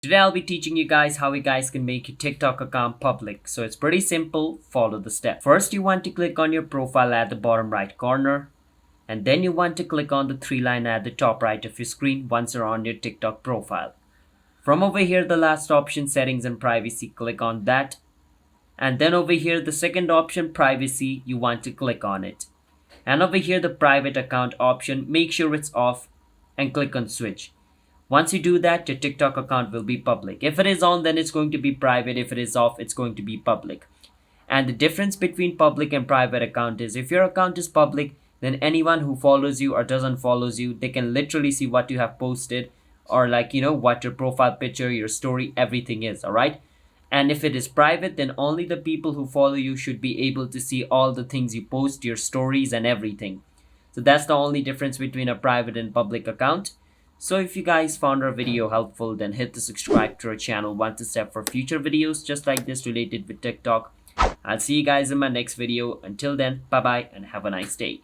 Today I'll be teaching you guys how you guys can make your TikTok account public. So it's pretty simple, follow the steps. First you want to click on your profile at the bottom right corner. And then you want to click on the three line at the top right of your screen once you're on your TikTok profile. From over here the last option, settings and privacy, click on that. And then over here the second option, privacy, you want to click on it. And over here the private account option, make sure it's off and click on switch. Once you do that, your TikTok account will be public. If it is on, then it's going to be private. If it is off, it's going to be public. And the difference between public and private account is if your account is public, then anyone who follows you or doesn't follows you, they can literally see what you have posted or what your profile picture, your story, everything is, all right? And if it is private, then only the people who follow you should be able to see all the things you post, your stories and everything. So that's the only difference between a private and public account. So if you guys found our video helpful, then hit the subscribe to our channel one to step for future videos just like this related with TikTok. I'll see you guys in my next video. Until then, bye bye and have a nice day.